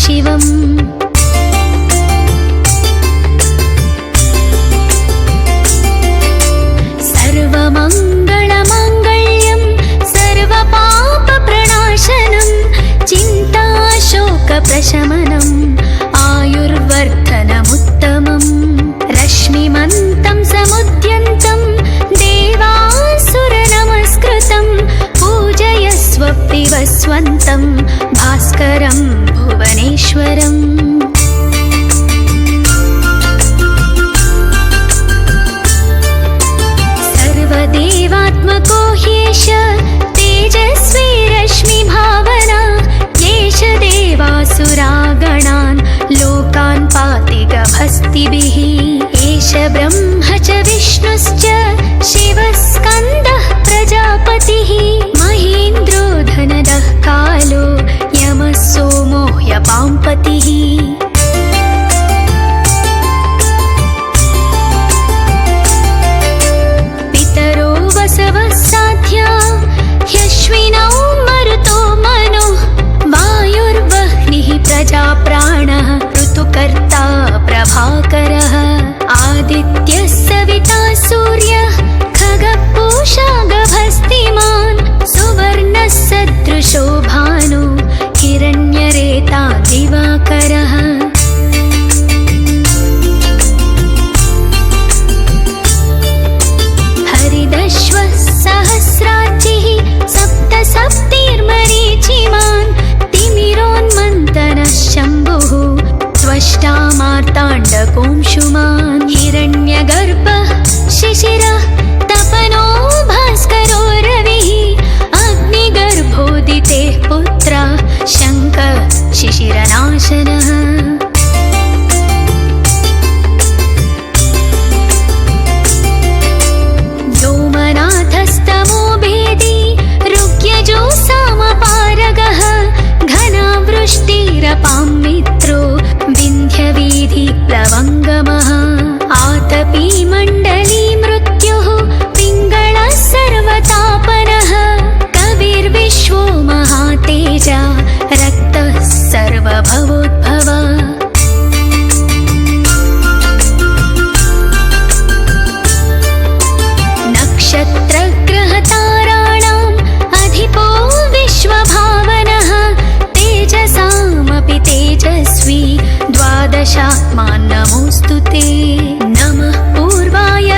शिवम्। सर्वमङ्गलमाङ्गल्यं सर्वपापप्रणाशनं चिन्ताशोकप्रशमनम् आयुर्वर्धनमुत्तमम्। रश्मिमन्तं समुद्यन्तं देवासुरनमस्कृतं पूजयस्व पिबस्वन्तं भास्करं भुवनेश्वरम्। सर्वदेवात्मको ह्येष तेजस्वी रश्मिभावना येष देवासुरागणान् लोकान् पाति गभस्तिभिः। एष ब्रह्म च विष्णुश्च शिवस्कन्दः प्रजापतिः महेन्द्रो धनदः कालो यमः सोमो ह्यपाम्पतिः। पितरो वसवः साध्या ह्यश्विनौ मरुतो मनुः वायुर्वह्निः प्रजाप्राणः ऋतुकर्ता प्रभाकरः। आदित्यः सविता सूर्यः खगः पूषा गभस्तिमान् सुवर्णः सदृशो भानु हिरण्यरेता दिवाकरः। हरिदश्वः सहस्राचिः सप्त सप्तिर्मरीचिमान् तिमिरोन्मन्तनः शम्भुः त्वष्टा मार्ताण्डकोंशुमान्। हिरण्यगर्भः शिशिरः तपनो भास्करो रविः अग्निगर्भोदितेः पुत्रः शङ्खः शिशिरनाशनः। व्योमनाथस्तमो भेदी ऋग्यजो सामपारगः घनावृष्टिरपां मित्रो विन्ध्यवीधिप्लवङ्गमः। आतपी मण्डली मृत्युः पिङ्गळः सर्वतापनः कविर्विश्वो महातेजा रक्तः सर्वभवोद्भव। नक्षत्रग्रहताराणाम् अधिपो विश्वभावनः तेजसामपि तेजस्वी द्वादशात्मा नमोऽस्तु ते। नमः पूर्वाय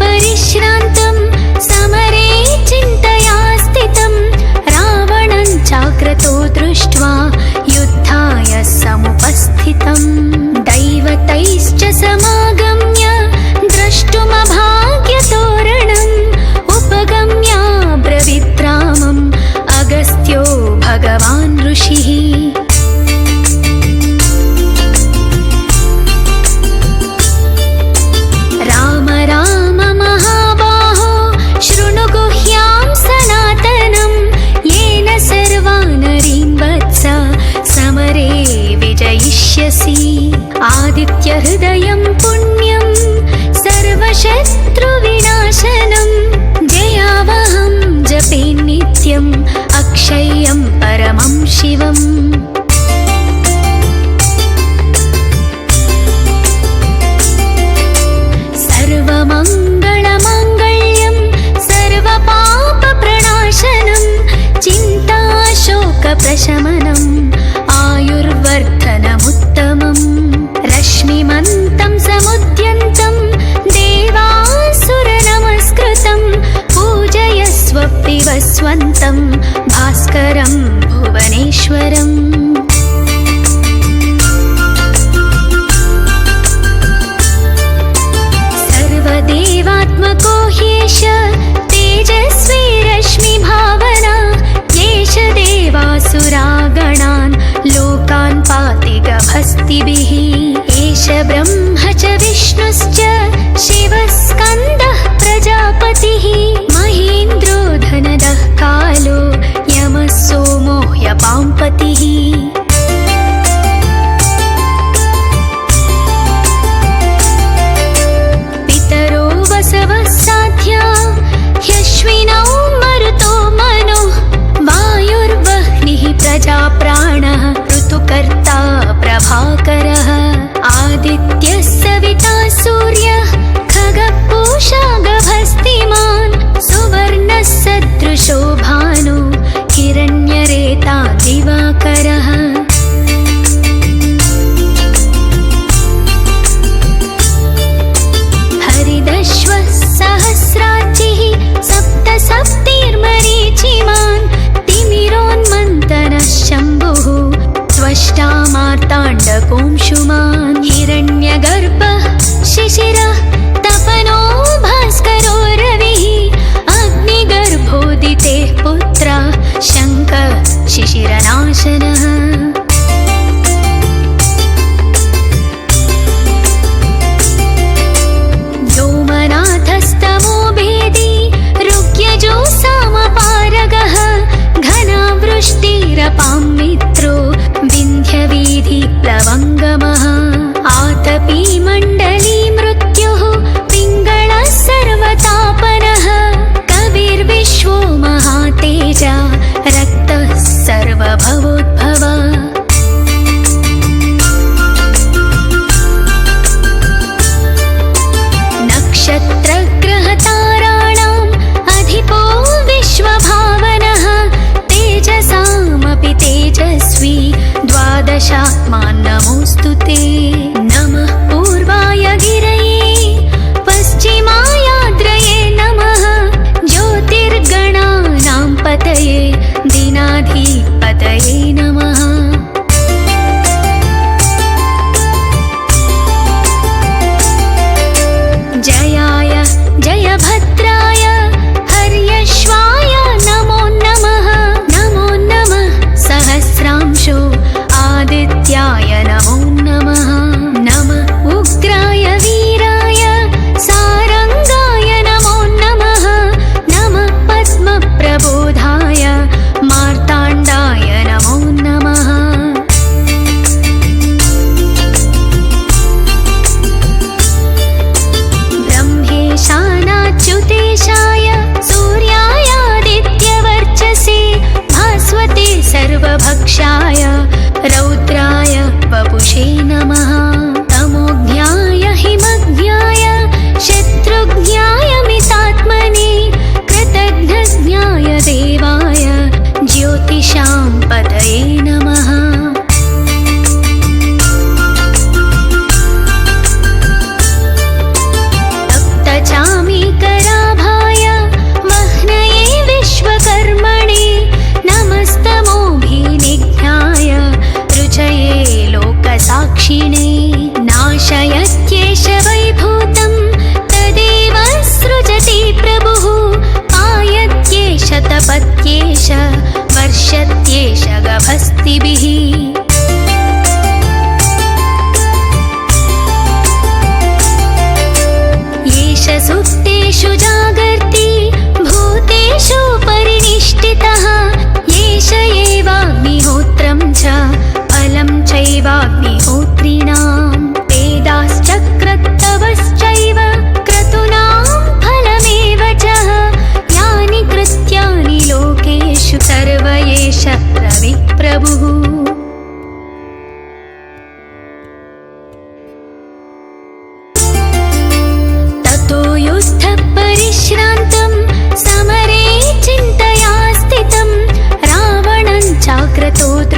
परिश्रान्तं समरे चिन्तया स्थितं रावणं चाक्रतो दृष्ट्वा युद्धाय समुपस्थितं दैवतैश्च समागम्य द्रष्टुमभाग्यतोरणम् उपगम्य ब्रवीद्रामम् अगस्त्यो भगवान् ऋषिः राम राम महाबाहो शृणु गुह्यां सनातनं येन सर्वानरीं वत्स समरे विजयिष्यसि आदित्यहृदयं पुण्यं सर्वशत्रुविनाशनं जयावहं जपे नित्यम् अक्षय्यं परमं शिवम् सर्वमङ्गलमाङ्गल्यं सर्वपापप्रणाशनं चिन्ताशोकप्रशमनम् आयुर्वर्धनमुत्तमम् रश्मिमन्तं समुद्यन्तं देवासुरनमस्कृतं पूजयस्व विवस्वन्तं भास्करं भुवनेश्वरम् सर्वदेवात्मको ह्येष तेजस्वी रश्मिभावना येष देवासुरागणान् लोकान् पाति गभस्तिभिः एष ब्रह्म च विष्णुश्च शिवः स्कन्दः प्रजापतिः महेन्द्रो धनदः कालो यमः सोमो ह्यपाम्पतिः पितरो वसवः साध्या ह्यश्विनौ मरुतो मनो वायुर्वह्निः प्रजाप्राणः ऋतुकर्ता प्रभाकरः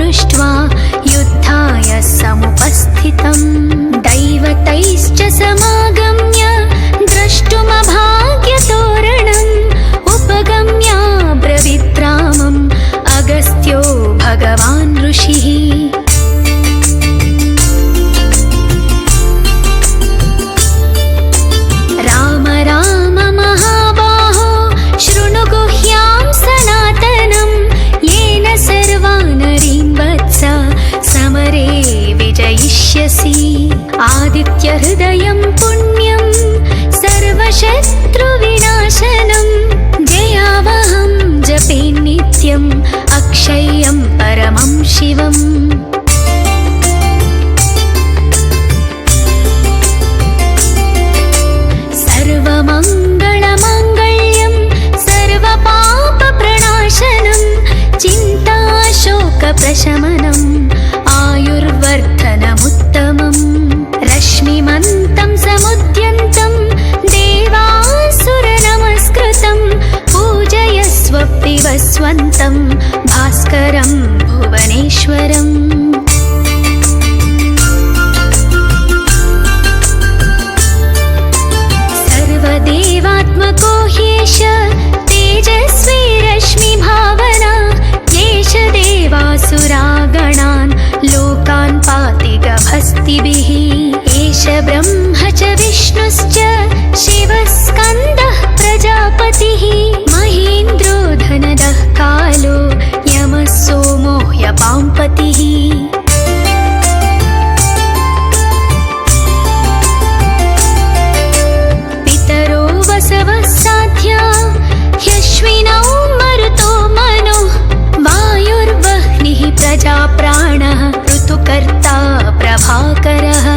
दृष्ट्वा युद्धाय समुपस्थितम् दैवतैश्च समागम्य द्रष्टुमभाग्यतोरणम् उपगम्याब्रवीद्रामम् अगस्त्यो भगवान् ऋषिः राम राम महाबाहो शृणु गुह्यां सनातनं येन सर्वानरीन् वत्स समरे विजयिष्यसि आदित्यहृदयं पुण्यं सर्वशत्रुविनाशनं जयावहं जपे नित्यम् अक्षय्यं परमं शिवम् सर्वमङ्गलमाङ्गल्यं सर्वपापप्रणाशनं चिन्ताशोकप्रशमनम् आयुर्वर्धनमुत्तमम् रश्मिमन्तं समुद्यन्तं देवासुरनमस्कृतं पूजयस्व विवस्वन्तं भास्करं भुवनेश्वरम् सर्वदेवात्मको ह्येष तेजस्वी रश्मिभावना येष देवासुरागणान् लोकान् पाति गभस्तिभिः एष ब्रह्म च विष्णुश्च शिवः स्कन्दः प्रजापतिः महेन्द्रो धनदः कालो यमः सोमो ह्यपाम्पतिः पितरो वसवः साध्या ह्यश्विनौ मरुतो मनो वायुर्वह्निः प्रजाप्राणः ऋतुकर्ता प्रभाकरः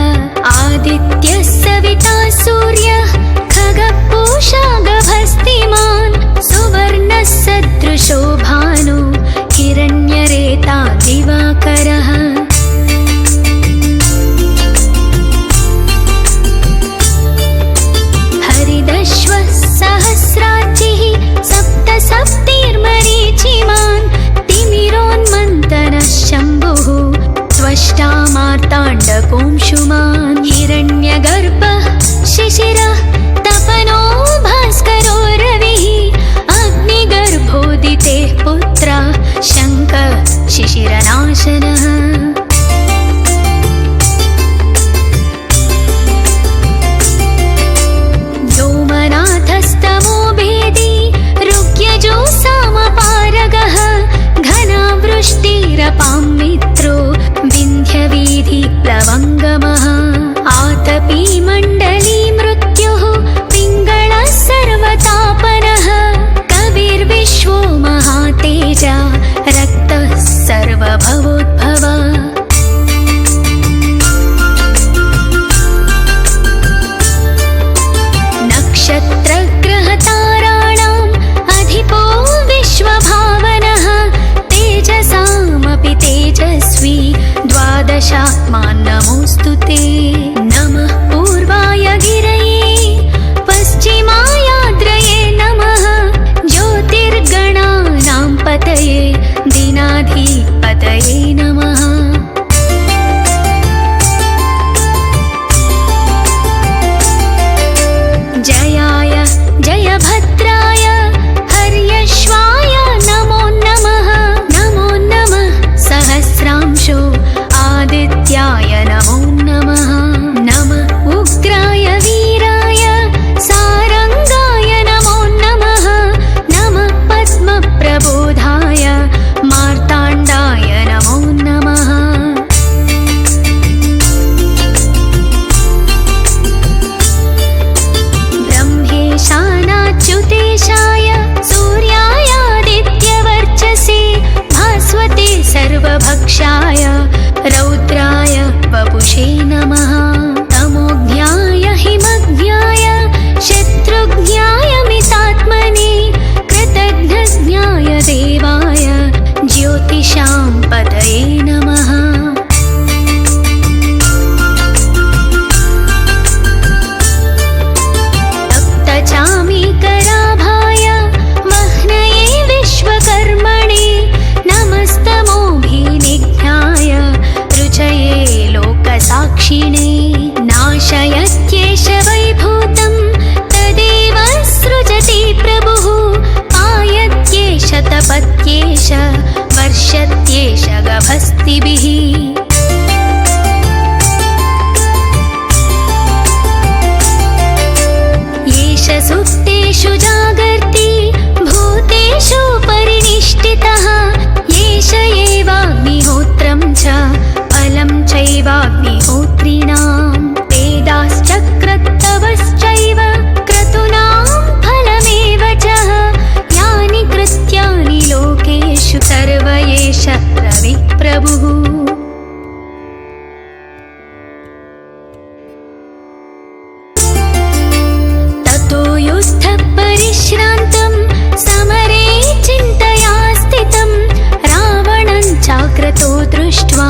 दृष्ट्वा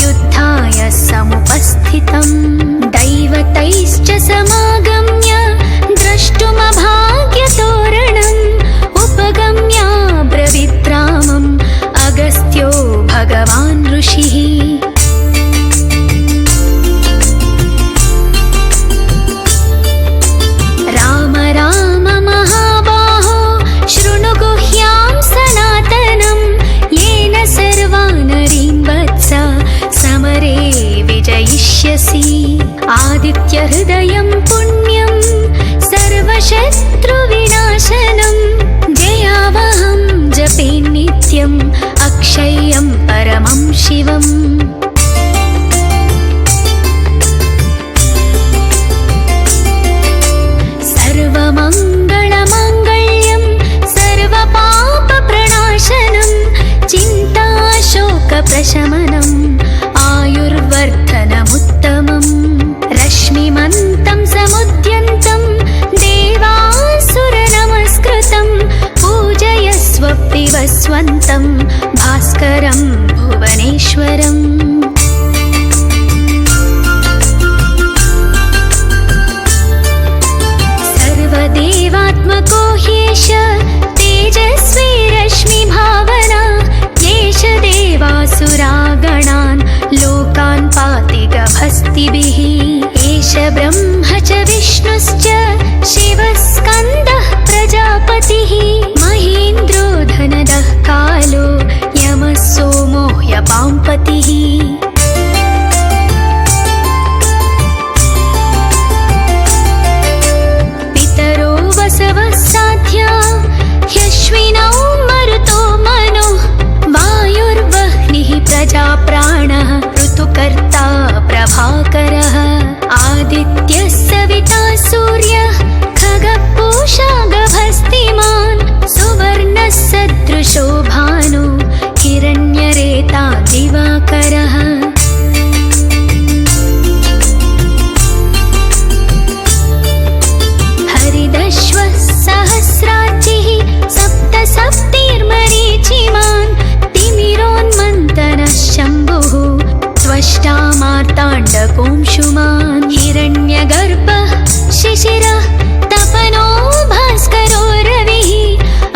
युद्धाय समुपस्थितम् दैवतैश्च समागम्य द्रष्टुमभाग्यतोरणम् उपगम्य ब्रवीद्रामम् अगस्त्यो भगवान् ऋषिः राम राम महाबाहो शृणु गुह्यां सनातनम् येन सर्वानरीन् वत्स समरे विजयिष्यसि आदित्यहृदयं पुण्यं सर्वशत्रुविनाशनम् जयावहं जपे नित्यम् अक्षय्यं परमं शिवम् सर्वमङ्गलमाङ्गल्यं सर्वपापप्रणाशनं चिन्ताशोकप्रशमनम् आयुर्वर्धनमुत्तमम् रश्मिमन्तं समुद्यन्तं देवासुरनमस्कृतं पूजयस्व पिबस्वन्तं भास्करं भुवनेश्वरम् सर्वदेवात्मको ह्येष तेजस्वी रश्मिभावना येष देवासुरागणान् लोकान् पाति गभस्तिभिः एष ब्रह्म च विष्णुश्च शिवः स्कन्दः प्रजापतिः महेन्द्रो धनदः कालो यमः सोमो ह्यपाम्पतिः पितरो वसवः साध्या ह्यश्विनौ मरुतो मनो वायुर्वह्निः प्रजाप्राणः ऋतुकर्ता प्रभाकरः आदित्यः सविता सूर्यः खगपूषा गभस्तिमान् सुवर्णः सदृशो भानु हिरण्यरेता दिवाकरः हरिदश्वः सहस्राचिः सप्त सप्तिर्मरीचिमान् तिमिरोन्मन्तनः शम्भुः त्वष्टा मार्ताण्डकोंशुमान् हिरण्यगर्भः शिशिरः तपनो भास्करो रविः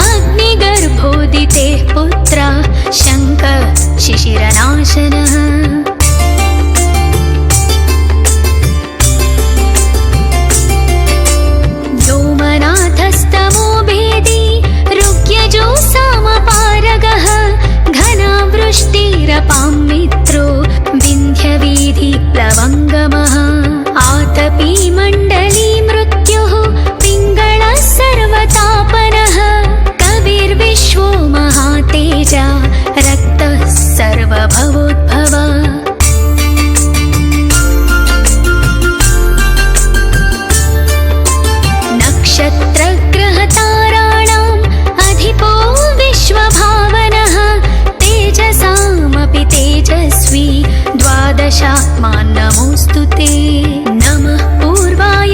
अग्निगर्भोदितेः पुत्रः शङ्खः शिशिरनाशनः व्योमनाथस्तमो भेदी ऋग्यजो सामपारगः घनावृष्टिरपां मित्रो विन्ध्यवीधिप्लवङ्गमः आतपी मण्डली मृत्युः पिङ्गळः सर्वतापनः कविर्विश्वो महातेजा रक्तः सर्वभवोद्भव नक्षत्रग्रहताराणाम् अधिपो विश्वभावनः तेजसामपि तेजस्वी द्वादशात्मा नमोऽस्तु ते नमः पूर्वाय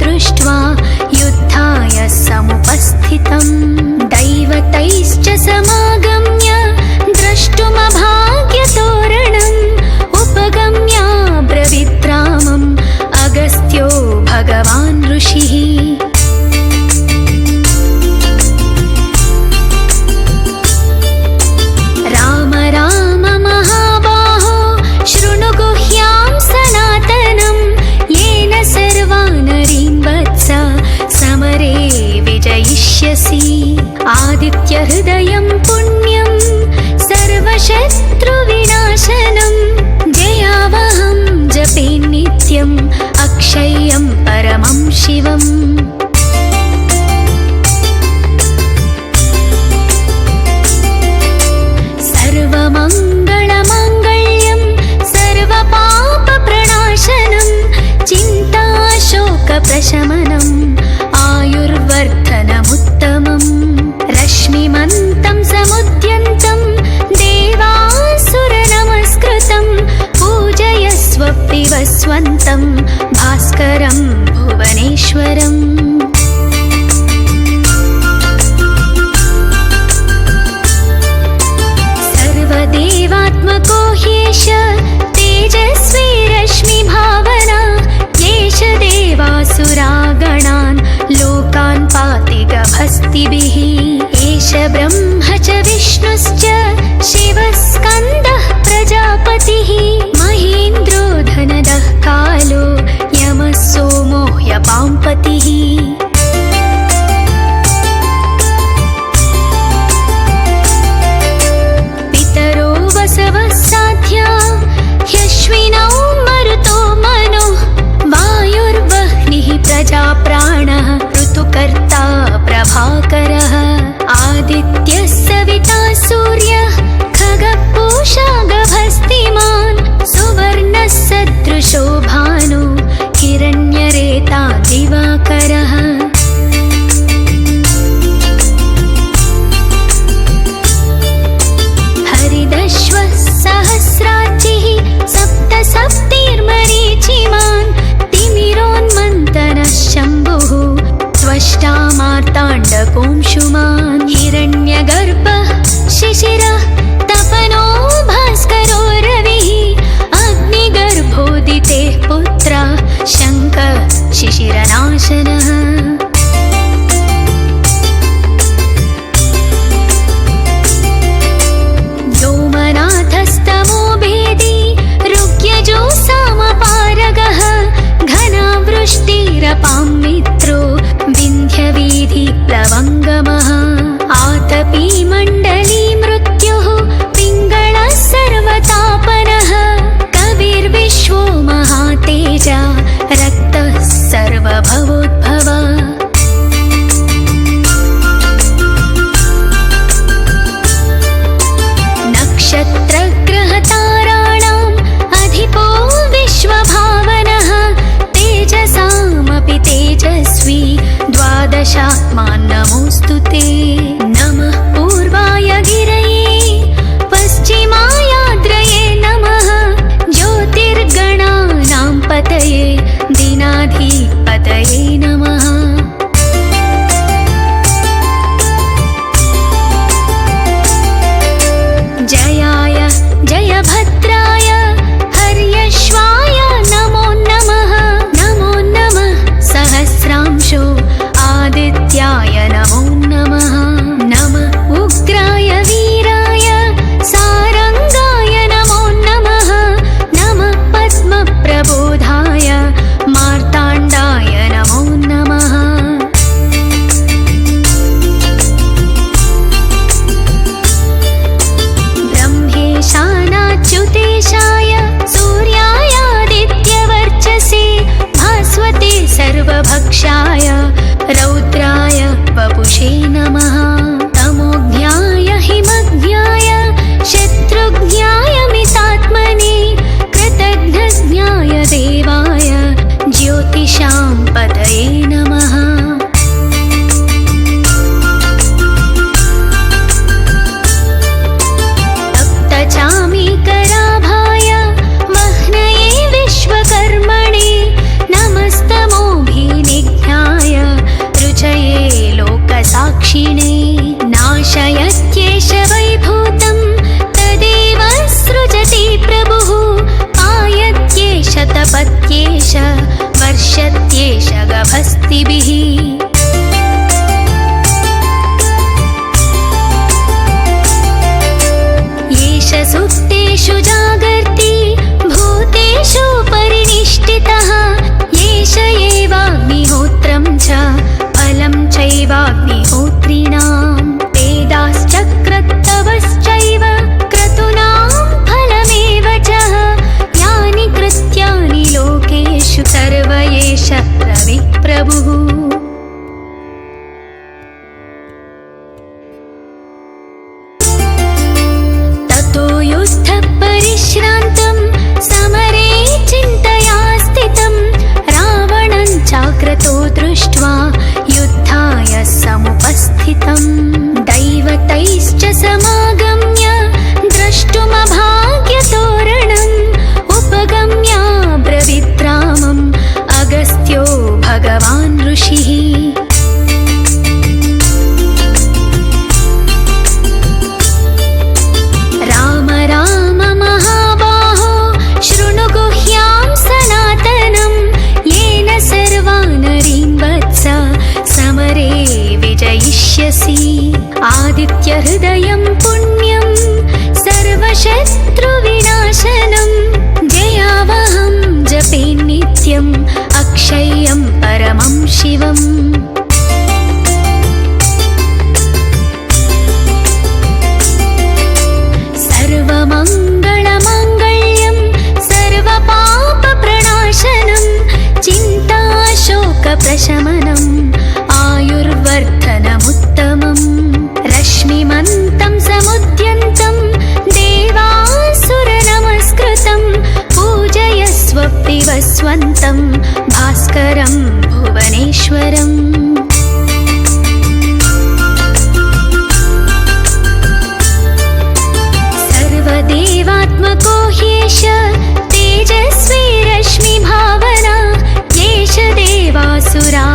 दृष्ट्वा युद्धाय समुपस्थितम् दैवतैश्च समागम्य द्रष्टुमभाग्यतोरणम् उपगम्याब्रवीद्रामम् अगस्त्यो भगवान् ऋषिः राम राम महाबाहो शृणु गुह्यां सनातनं येन सर्वानरीन् वत्स समरे विजयिष्यसि आदित्यहृदयं पुण्यं सर्वशत्रुविनाशनं जयावहं जपे नित्यम् अक्षय्यं परमं शिवम् सर्वमङ्गलमाङ्गल्यं सर्वपापप्रणाशनं चिन्ताशोकप्रशमनम् आयुर्वर्धनमुत्तमम् रश्मिमन्तं समुद्यन्तं देवासुरनमस्कृतं पूजयस्व विवस्वन्तं भास्करं भुवनेश्वरम् सर्वदेवात्मको ह्येष तेजस्वी रश्मिभावना येष देवासुरागणान् लोकान् पाति गभस्तिभिः एष ब्रह्म च विष्णुश्च शिवस्कन्दः प्रजापतिः महेन्द्रो धनदः कालो यमः सोमो ह्यपाम्पतिः पितरो वसवः साध्या ह्यश्विनौ मरुतो मनो वायुर्वह्निः प्रजाप्राणः ऋतुकर्ता प्रभाकरः आदित्यः सविता सूर्यः खगः गभस्तिमान् सुवर्णः सदृशो भानु हिरण्यरेता दिवाकरः शक्तिभिः येष सुप्तेषु जागर्ति भूतेषु परिनिष्ठितः येष एवाग्निहोत्रं च फलं चैवाग्निहोत्रिणां वेदाश्चक्रतवश्चैव क्रतूनां फलमेव च यानि कृत्यानि लोकेषु सर्व एष रविप्रभुः परिश्रान्तं समरे चिन्तया स्थितं रावणं चाक्रतो दृष्ट्वा युद्धाय समुपस्थितं दैवतैश्च समागम्य द्रष्टुमभाग्यतोरणम् उपगम्य ब्रवीद्रामम् अगस्त्यो भगवान् ऋषिः आदित्यहृदयं पुण्यं सर्वशत्रुविनाशनं जयावहं जपे नित्यम् अक्षय्यं परमं शिवम् सर्वमङ्गलमाङ्गल्यं सर्वपापप्रणाशनं चिन्ताशोकप्रशमनम् आयुर्वर्धनमुत्तमम् रश्मिमन्तं समुद्यन्तं देवासुरनमस्कृतं पूजयस्व पिबस्वन्तं भास्करं भुवनेश्वरम् सर्वदेवात्मको ह्येष तेजस्वी रश्मिभावना येष देवासुरा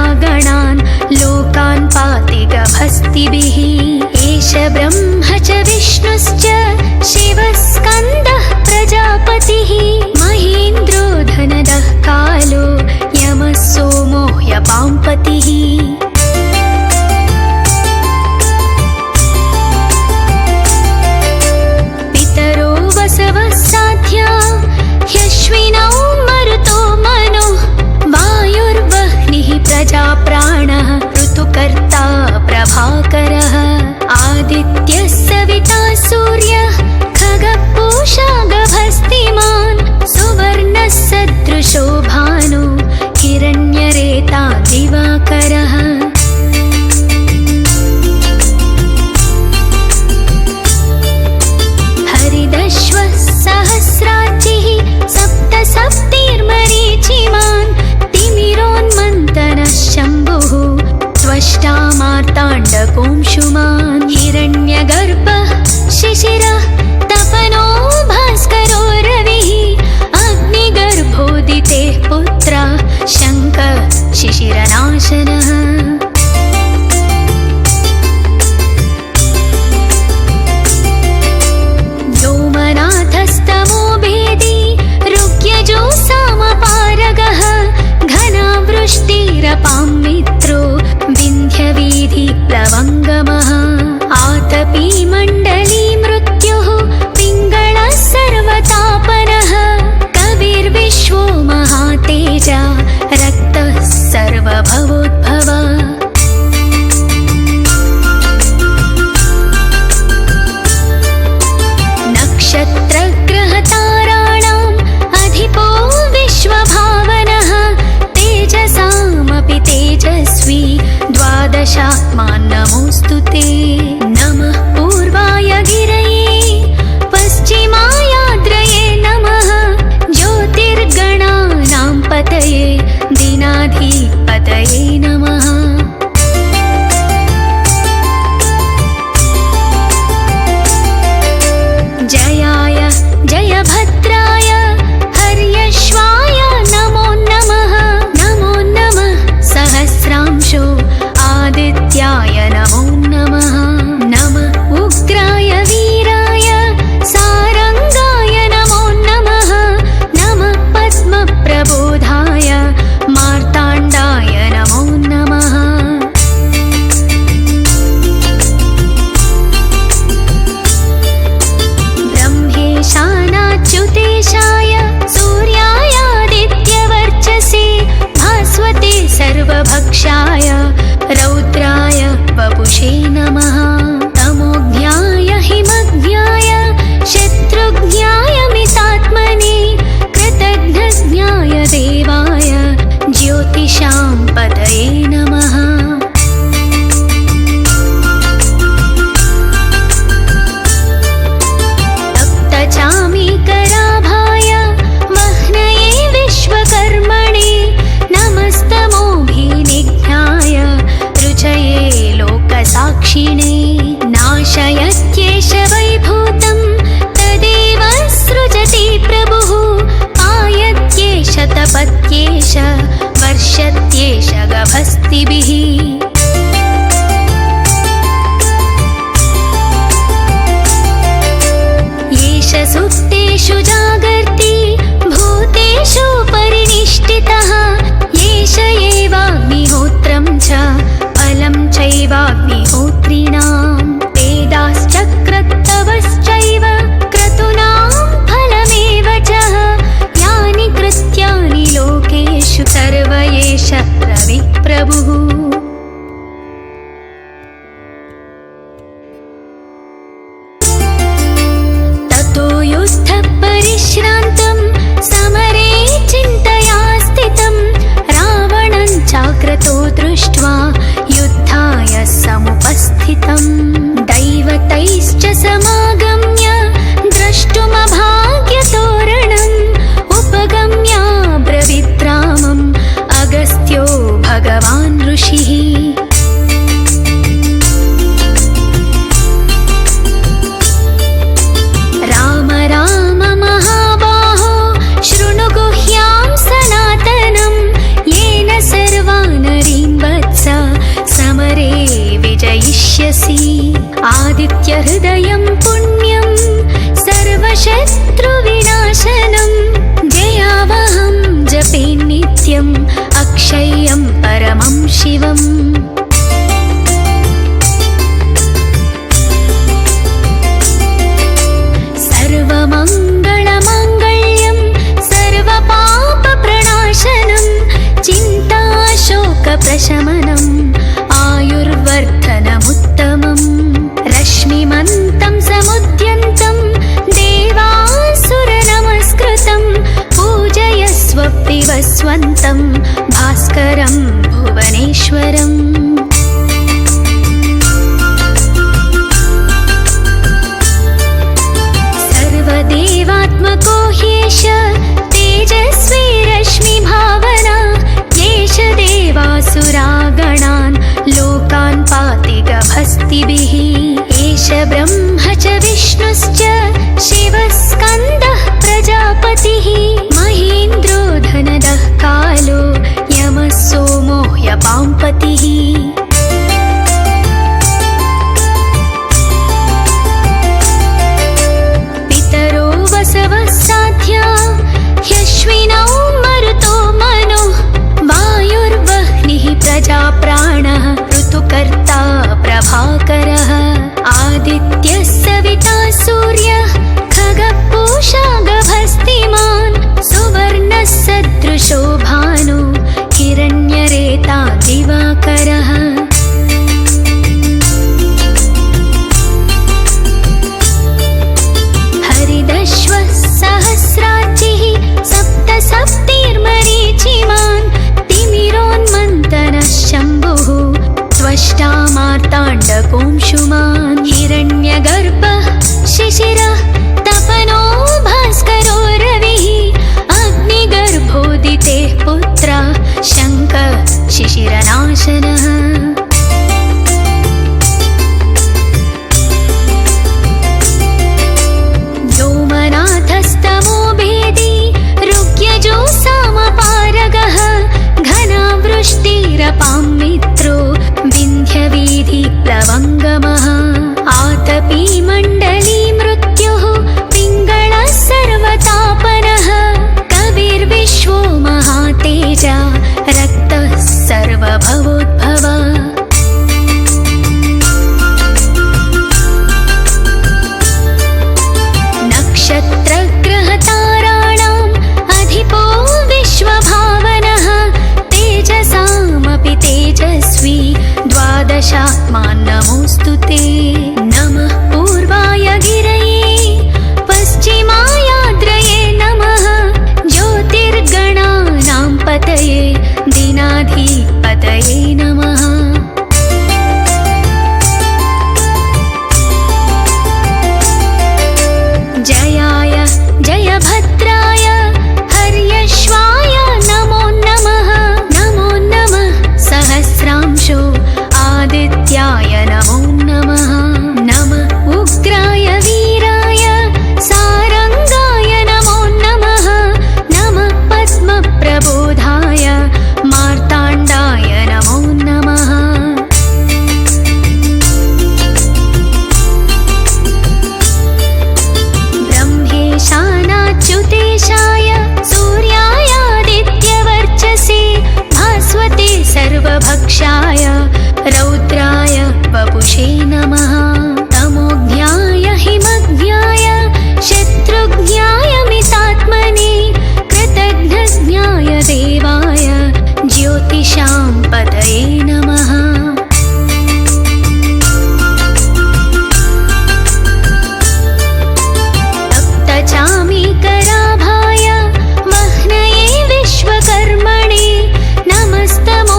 समुपस्थितम् दैवतैश्च समागम्य द्रष्टुमभाग्यतोरणम् उपगम्य ब्रवीद्रामम् अगस्त्यो भगवान् ऋषिः राम राम महाबाहो शृणु गुह्यां सनातनम् येन सर्वानरीन् वत्स समरे विजयिष्यसि आदित्यहृदयं पुण्यं सर्वशत्रुविनाशनं जयावहं जपे नित्यम् अक्षय्यं परमं शिवम् सर्वमङ्गलमाङ्गल्यं सर्वपापप्रणाशनं चिन्ताशोकप्रशमनम् आयुर्वर्धनमुत्तमम् रश्मिमन्तं समुद्यन्तं देवासुरनमस्कृतं पूजयस्व विवस्वन्तं भास्करं भुवनेश्वरम् सर्वदेवात्मको ह्येष तेजस्वी रश्मिभावना येष देवासुरागणान् लोकान् पाति गभस्तिभिः एष ब्रह्म च विष्णुश्च शिवः स्कन्दः प्रजापतिः महेन्द्रो धनदः कालो यमः सोमो ह्यपाम्पतिः पितरो वसवः साध्या ह्यश्विनौ मरुतो मनो वायुर्वह्निः प्रजाप्राणः ऋतुकर्ता प्रभाकरः आदित्यः सविता सूर्यः खगः पूषा गभस्तिमान् सुवर्णः सदृशो भानु हिरण्यरेता दिवाकरः हरिदश्वः सहस्राचिः सप्त सप्तिर्मरीचिमान् तिमिरोन्मन्तनः शम्भुः त्वष्टा मार्ताण्डकोंशुमान् हिरण्यगर्भः शिशिरः तपनो भास्करो रविः अग्निगर्भोदितेः पुत्रः शङ्खः शिशिरनाशनः व्योमनाथस्तमो भेदी ऋग्यजो सामपारगः घनावृष्टिरपां मित्रो विन्ध्यवीधि प्लवङ्गमः आतपी मण्डली मृत्युः पिङ्गळः सर्वतापनः कविर्विश्वो महातेजा रक्तः सर्वभवोद्भव नक्षत्रग्रहताराणाम् अधिपो विश्वभावनः तेजसामपि तेजस्वी द्वादशात्मान् नमोऽस्तु ते नमः पूर्वाय गिरये पश्चिमायाद्रये नमः ज्योतिर्गणानां पतये दीनाधिपतये नमः जयाय जयभद्राय हर्यश्वाय नमो नमः सहस्रांशो आदित्याय नमो नमः नमः उग्राय वीराय सारंगाय नमो नमः नमः पद्मप्रबोधाय मार्ताण्डाय नमो नमः ब्रह्मेशानाच्युतेशाय सूर्यायादित्यवर्चसे भास्वते सर्वभक्षाय रौद्राय वपुषे नमः तमोज्ञाय हिमज्ञाय शत्रुज्ञाय मितात्मने कृतघ्नज्ञाय देवाय ज्योतिषां पतये नमः तप्तचामीकराभाय वह्नये विश्वकर्मणे नमस्तमोभिनिघ्नाय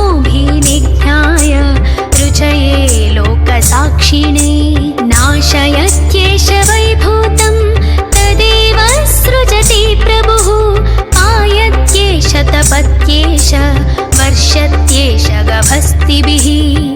रुचये लोक प्रभस्तिभिः